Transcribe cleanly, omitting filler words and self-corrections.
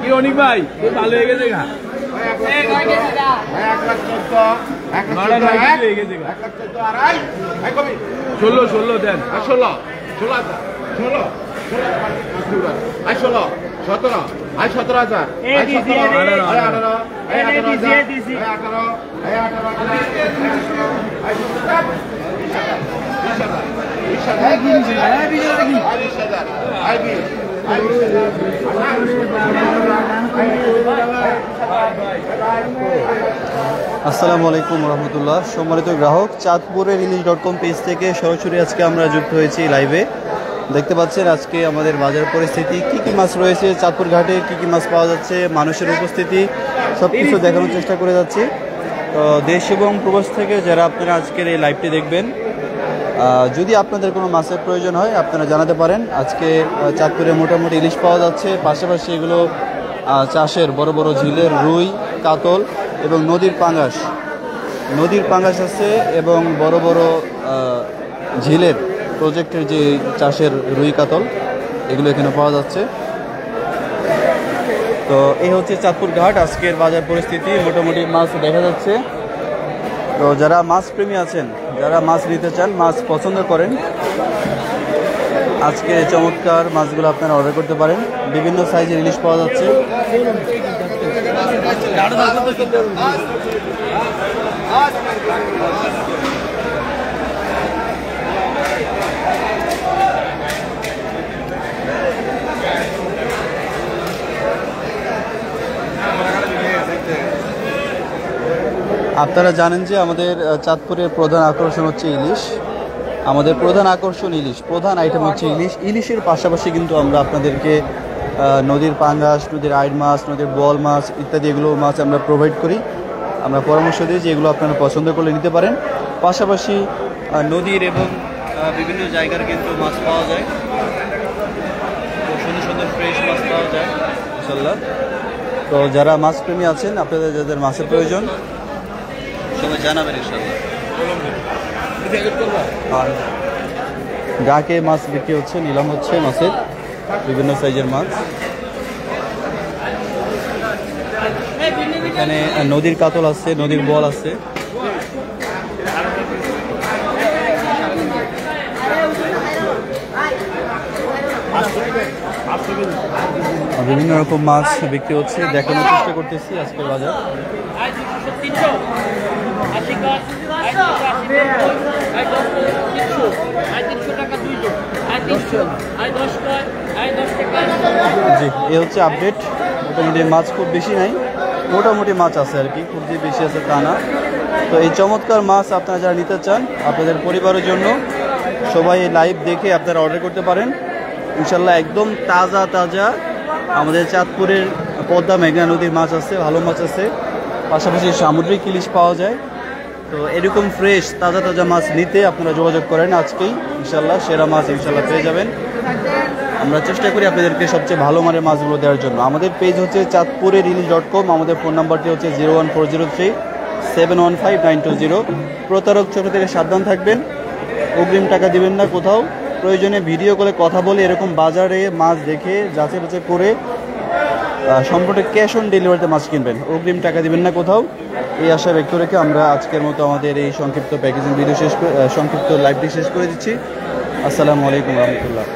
কি অনেক ভাই ভালো হয়ে গেছে গা 16 দেন 16 17,000 আসসালামু আলাইকুম রহমতুল্লাহ। সম্মানিত গ্রাহক, চাঁদপুরের ইলিশ.com পেজ থেকে সরাসরি আজকে আমরা যুক্ত হয়েছি লাইভে। দেখতে পাচ্ছেন আজকে আমাদের বাজার পরিস্থিতি, কি কি মাছ রয়েছে চাঁদপুর ঘাটে, কি কি মাছ পাওয়া যাচ্ছে, মানুষের উপস্থিতি, সব কিছু দেখানোর চেষ্টা করে যাচ্ছি। তো দেশ এবং প্রবাস থেকে যারা আপনারা আজকের এই লাইভটি দেখবেন, যদি আপনাদের কোনো মাছের প্রয়োজন হয় আপনারা জানাতে পারেন। আজকে চাঁদপুরে মোটামুটি ইলিশ পাওয়া যাচ্ছে, পাশাপাশি এগুলো চাষের বড় বড় ঝিলের রুই, কাতল এবং নদীর পাঙ্গাস আছে এবং বড় বড় ঝিলের প্রজেক্টের যে চাষের রুই কাতল এগুলো এখানে পাওয়া যাচ্ছে। তো এই হচ্ছে চাঁদপুর ঘাট আজকের বাজার পরিস্থিতি। মোটামুটি মাছ দেখা যাচ্ছে। তো যারা মাছ প্রেমী আছেন, যারা মাছ নিতে চান, মাছ পছন্দ করেন, আজকে চমৎকার মাছগুলো আপনারা অর্ডার করতে পারেন। বিভিন্ন সাইজের ইলিশ পাওয়া যাচ্ছে। আপনারা জানেন যে আমাদের চাঁদপুরের প্রধান আকর্ষণ হচ্ছে ইলিশ। আমাদের প্রধান আকর্ষণ ইলিশ, প্রধান আইটেম হচ্ছে ইলিশ। ইলিশের পাশাপাশি কিন্তু আমরা আপনাদেরকে নদীর পাঙ্গাস, নদীর আইড় মাছ, নদীর বোয়াল মাছ ইত্যাদি এগুলো মাছ আমরা প্রোভাইড করি। আমরা পরামর্শ দিই যে এগুলো আপনারা পছন্দ করলে নিতে পারেন। পাশাপাশি নদীর এবং বিভিন্ন জায়গার কিন্তু মাছ পাওয়া যায়, সুন্দর সুন্দর ফ্রেশ মাছ পাওয়া যায় ইনশাল্লাহ। তো যারা মাছ প্রেমী আছেন, আপনাদের যাদের মাছের প্রয়োজন সবাই জানাবেন ইনশাল্লাহ। আর গাকে মাছ বিক্রি হচ্ছে, নিলাম হচ্ছে মাছের বিভিন্ন সাইজের মাছ। এখানে নদীর কাতল আছে, নদীর বল আছে, বিভিন্ন রকম মাছ বিক্রি হচ্ছে, দেখানোর চেষ্টা করতেছি আজকের বাজার। জি, এ হচ্ছে আপডেট। মোটামুটি মাছ খুব বেশি নাই, মোটামুটি মাছ আছে আর কি, খুব যে বেশি আছে তা না। তো এই চমৎকার মাছ আপনারা যারা নিতে চান আপনাদের পরিবারের জন্য, সবাই লাইভ দেখে আপনারা অর্ডার করতে পারেন ইনশাল্লাহ। একদম তাজা তাজা আমাদের চাঁদপুরের পদ্মা মেঘনা নদীর মাছ আছে, ভালো মাছ আছে, পাশাপাশি সামুদ্রিক ইলিশ পাওয়া যায়। তো এরকম ফ্রেশ তাজা তাজা মাছ নিতে আপনারা যোগাযোগ করেন আজকেই, ইনশাল্লাহ সেরা মাছ ইনশাল্লাহ পেয়ে যাবেন। আমরা চেষ্টা করি আপনাদেরকে সবচেয়ে ভালো মানের মাছগুলো দেওয়ার জন্য। আমাদের পেজ হচ্ছে চাঁদপুরের ইলিশ.com। আমাদের ফোন নাম্বারটি হচ্ছে 01403-715-920। প্রতারক চক্র থেকে সাবধান থাকবেন, অগ্রিম টাকা দিবেন না কোথাও। প্রয়োজনে ভিডিও কলে কথা বলে এরকম বাজারে মাছ দেখে যাচাই বাছাই করে সম্পূর্ণ ক্যাশ অন ডেলিভারিতে মাছ কিনবেন, অগ্রিম টাকা দিবেন না কোথাও। এই আশা ব্যক্ত রেখে আমরা আজকের মতো আমাদের এই সংক্ষিপ্ত প্যাকেজিং ভিডিও সংক্ষিপ্ত লাইভটি শেষ করে দিচ্ছি। আসসালামু আলাইকুম রহমতুল্লাহ।